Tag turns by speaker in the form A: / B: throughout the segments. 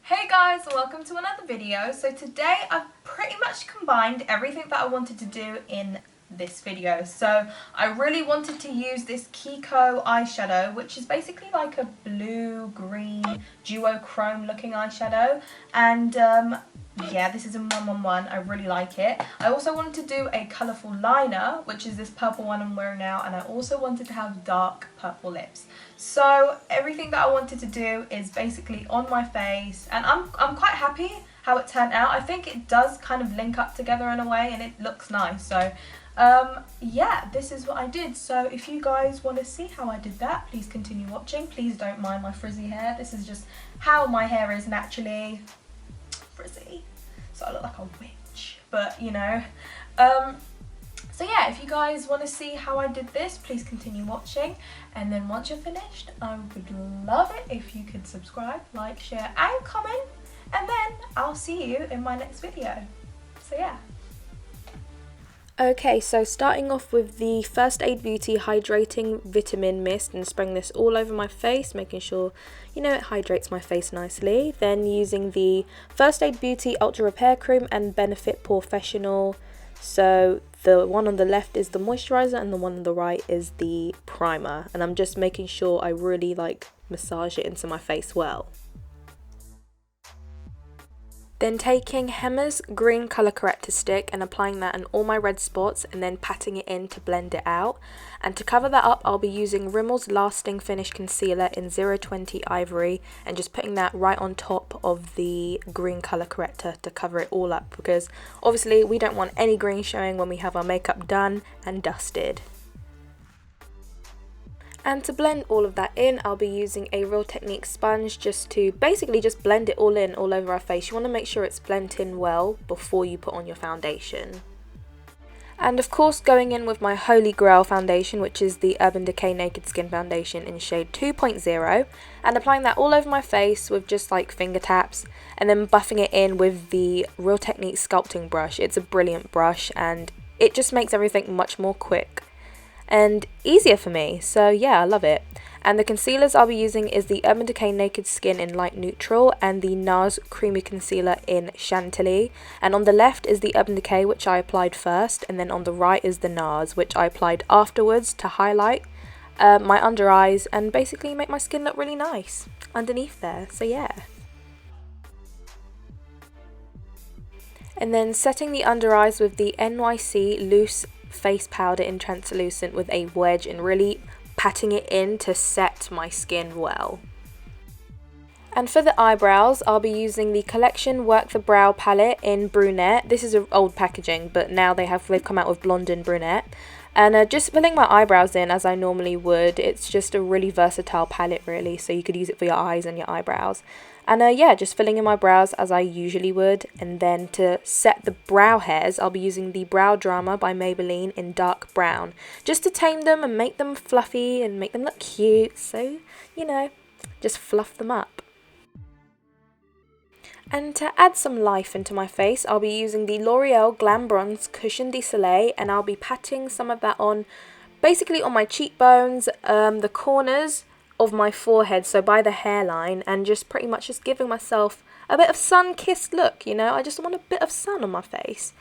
A: Hey guys, welcome to another video. So today I've pretty much combined everything that I wanted to do in this video. So I really wanted to use this Kiko eyeshadow, which is basically like a blue-green duochrome looking eyeshadow, and yeah, this is a 111. I really like it. I also wanted to do a colourful liner, which is this purple one I'm wearing now, and I also wanted to have dark purple lips. So everything that I wanted to do is basically on my face, and I'm quite happy how it turned out. I think it does kind of link up together in a way, and it looks nice. So yeah, this is what I did. So if you guys want to see how I did that, please continue watching. Please don't mind my frizzy hair. This is just how my hair is naturally. Frizzy, so I look like a witch, but you know. So yeah, if you guys want to see how I did this, please continue watching, and then once you're finished, I would love it if you could subscribe, like, share and comment, and then I'll see you in my next video. So yeah.
B: Okay, so starting off with the First Aid Beauty Hydrating Vitamin Mist and spraying this all over my face, making sure, you know, it hydrates my face nicely. Then using the First Aid Beauty Ultra Repair Cream and Benefit Professional. So the one on the left is the moisturizer and the one on the right is the primer. And I'm just making sure I really like massage it into my face well. Then taking Hemmer's green colour corrector stick and applying that on all my red spots and then patting it in to blend it out. And to cover that up, I'll be using Rimmel's Lasting Finish Concealer in 020 Ivory and just putting that right on top of the green colour corrector to cover it all up, because obviously we don't want any green showing when we have our makeup done and dusted. And to blend all of that in, I'll be using a Real Technique sponge just to basically just blend it all in all over our face. You want to make sure it's blended in well before you put on your foundation. And of course, going in with my Holy Grail foundation, which is the Urban Decay Naked Skin Foundation in shade 2.0, and applying that all over my face with just like finger taps, and then buffing it in with the Real Technique sculpting brush. It's a brilliant brush and it just makes everything much more quick and easier for me, so yeah, I love it. And the concealers I'll be using is the Urban Decay Naked Skin in Light Neutral and the NARS Creamy Concealer in Chantilly. And on the left is the Urban Decay, which I applied first, and then on the right is the NARS, which I applied afterwards to highlight my under eyes and basically make my skin look really nice underneath there, so yeah. And then setting the under eyes with the NYC Loose Face Powder in Translucent with a wedge and really patting it in to set my skin well. And for the eyebrows, I'll be using the Collection Work the Brow palette in Brunette. This is an old packaging, but now they've come out with blonde and brunette. And just filling my eyebrows in as I normally would. It's just a really versatile palette really, so you could use it for your eyes and your eyebrows. And yeah, just filling in my brows as I usually would. And then to set the brow hairs, I'll be using the Brow Drama by Maybelline in dark brown, just to tame them and make them fluffy and make them look cute. So, you know, just fluff them up. And to add some life into my face, I'll be using the L'Oreal Glam Bronze Cushion de Soleil, and I'll be patting some of that on, basically on my cheekbones, the corners of my forehead, so by the hairline, and just pretty much just giving myself a bit of sun-kissed look, you know. I just want a bit of sun on my face.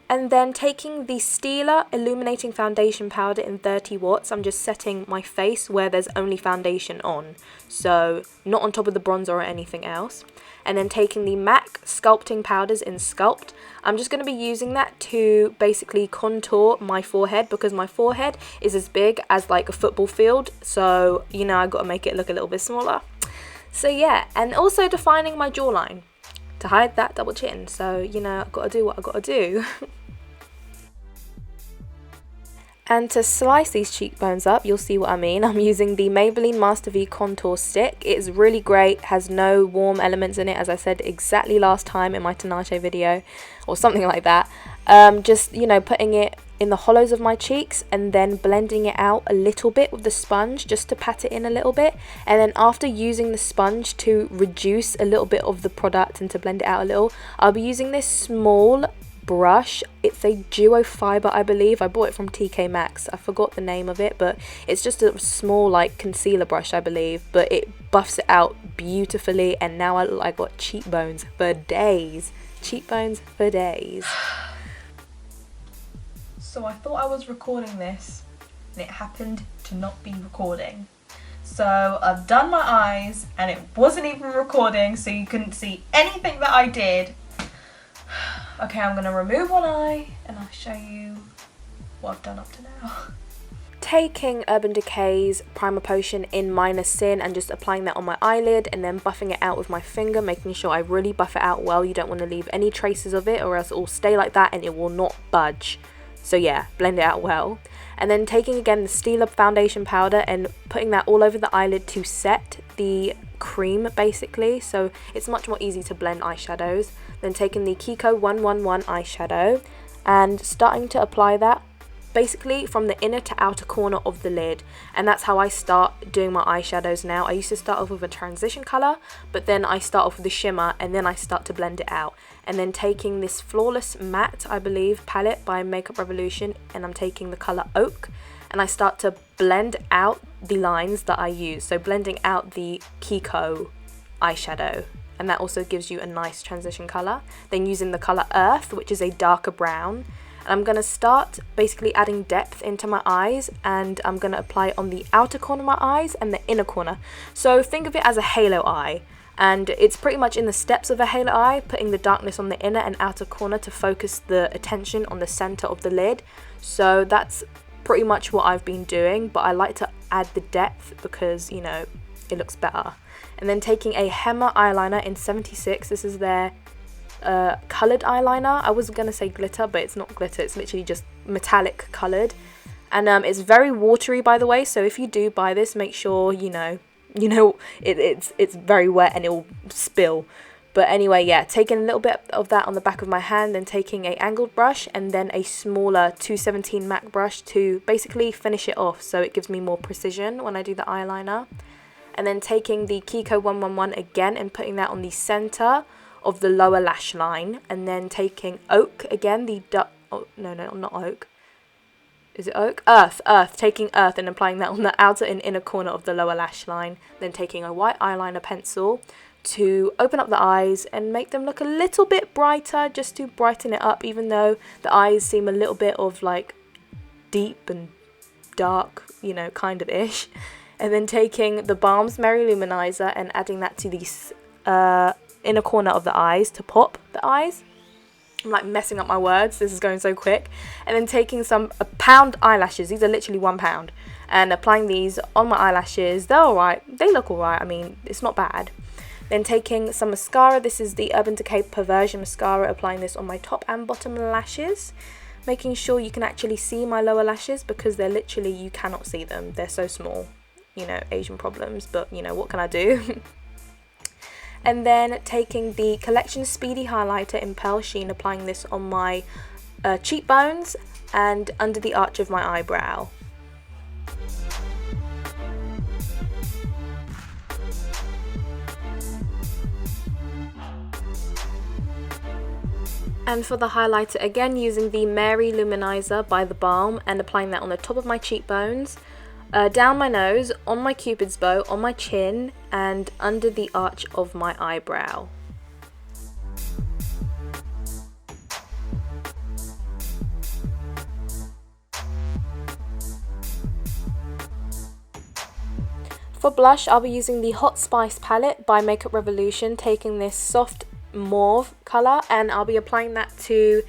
B: And then taking the Stila Illuminating Foundation Powder in 30 watts, I'm just setting my face where there's only foundation on, so not on top of the bronzer or anything else. And then taking the MAC Sculpting Powders in Sculpt, I'm just going to be using that to basically contour my forehead, because my forehead is as big as like a football field, so you know, I've got to make it look a little bit smaller. So yeah, and also defining my jawline to hide that double chin, so you know, I've got to do what I've got to do. And to slice these cheekbones up, you'll see what I mean. I'm using the Maybelline Master V Contour Stick. It is really great, has no warm elements in it, as I said exactly last time in my Tinashe video, or something like that. Just, you know, putting it in the hollows of my cheeks and then blending it out a little bit with the sponge just to pat it in a little bit. And then after using the sponge to reduce a little bit of the product and to blend it out a little, I'll be using this small brush. It's a duo fiber, I believe. I bought it from TK Maxx. I forgot the name of it, but it's just a small like concealer brush, I believe, but it buffs it out beautifully, and now I look like I've got cheekbones for days. Cheekbones for days.
A: So I thought I was recording this and it happened to not be recording. So I've done my eyes and it wasn't even recording, so you couldn't see anything that I did. Okay, I'm going to remove one eye and I'll show you what I've done up to now.
B: Taking Urban Decay's Primer Potion in Minor Sin and just applying that on my eyelid and then buffing it out with my finger, making sure I really buff it out well. You don't want to leave any traces of it or else it will stay like that and it will not budge. So yeah, blend it out well. And then taking again the Stila foundation powder and putting that all over the eyelid to set the cream basically, so it's much more easy to blend eyeshadows. Then taking the Kiko 111 eyeshadow and starting to apply that basically from the inner to outer corner of the lid, and that's how I start doing my eyeshadows now. I used to start off with a transition colour, but then I start off with the shimmer and then I start to blend it out. And then taking this Flawless Matte, I believe, palette by Makeup Revolution, and I'm taking the colour Oak, and I start to blend out the lines that I use, so blending out the Kiko eyeshadow, and that also gives you a nice transition colour. Then using the colour Earth, which is a darker brown, and I'm going to start basically adding depth into my eyes, and I'm going to apply it on the outer corner of my eyes and the inner corner. So think of it as a halo eye, and it's pretty much in the steps of a halo eye, putting the darkness on the inner and outer corner to focus the attention on the centre of the lid. So that's pretty much what I've been doing, but I like to add the depth because, you know, it looks better. And then taking a Hema eyeliner in 76, this is their coloured eyeliner. I was gonna say glitter, but it's not glitter, it's literally just metallic coloured, and it's very watery, by the way, so if you do buy this, make sure you know it's very wet and it will spill. But anyway, yeah, taking a little bit of that on the back of my hand, then taking a angled brush and then a smaller 217 MAC brush to basically finish it off so it gives me more precision when I do the eyeliner. And then taking the Kiko 111 again and putting that on the centre of the lower lash line, and then taking Oak again, not Oak, is it Oak? Earth, taking Earth and applying that on the outer and inner corner of the lower lash line, then taking a white eyeliner pencil to open up the eyes and make them look a little bit brighter, just to brighten it up, even though the eyes seem a little bit of like deep and dark, you know, kind of ish. And then taking the Balm's Merry Luminizer and adding that to the inner corner of the eyes to pop the eyes. I'm like messing up my words, this is going so quick. And then taking some pound eyelashes, these are literally £1, and applying these on my eyelashes. They're alright, they look alright, I mean, it's not bad. Then taking some mascara, this is the Urban Decay Perversion Mascara, applying this on my top and bottom lashes. Making sure you can actually see my lower lashes because they're literally, you cannot see them, they're so small. You know, Asian problems, but you know, what can I do? And then taking the Collection Speedy Highlighter in Pearl Sheen, applying this on my cheekbones and under the arch of my eyebrow. And for the highlighter, again using the Merry Luminizer by The Balm and applying that on the top of my cheekbones, down my nose, on my cupid's bow, on my chin, and under the arch of my eyebrow. For blush, I'll be using the Hot Spice palette by Makeup Revolution, taking this soft mauve colour, and I'll be applying that to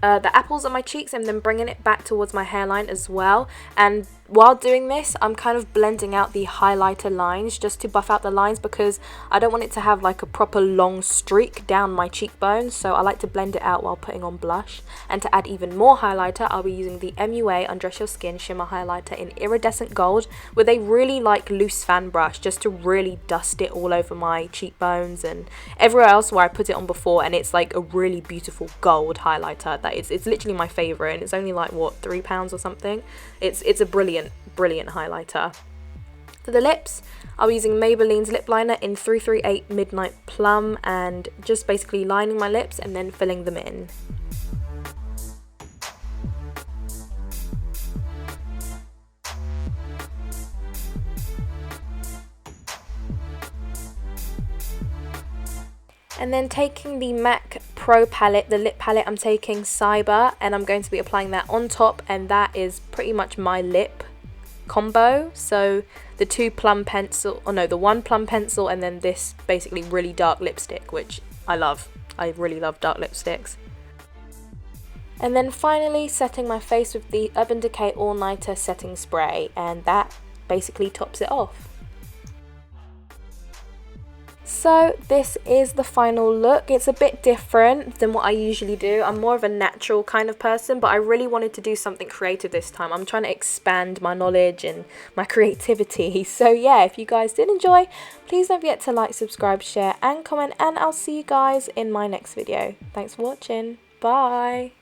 B: the apples on my cheeks and then bringing it back towards my hairline as well. And while doing this, I'm kind of blending out the highlighter lines just to buff out the lines because I don't want it to have like a proper long streak down my cheekbones, so I like to blend it out while putting on blush. And to add even more highlighter, I'll be using the MUA Undress Your Skin Shimmer Highlighter in Iridescent Gold with a really like loose fan brush just to really dust it all over my cheekbones and everywhere else where I put it on before, and it's like a really beautiful gold highlighter that it's literally my favourite, and it's only like what, £3 or something. It's a brilliant highlighter. For the lips, I'll be using Maybelline's lip liner in 338 Midnight Plum and just basically lining my lips and then filling them in. And then taking the MAC Pro palette, the lip palette, I'm taking Cyber, and I'm going to be applying that on top, and that is pretty much my lip combo. So the the one plum pencil, and then this basically really dark lipstick, which I love. I really love dark lipsticks. And then finally setting my face with the Urban Decay All Nighter setting spray, and that basically tops it off. So this is the final look. It's a bit different than what I usually do. I'm more of a natural kind of person, but I really wanted to do something creative this time. I'm trying to expand my knowledge and my creativity. So yeah, if you guys did enjoy, please don't forget to like, subscribe, share and comment, and I'll see you guys in my next video. Thanks for watching. Bye.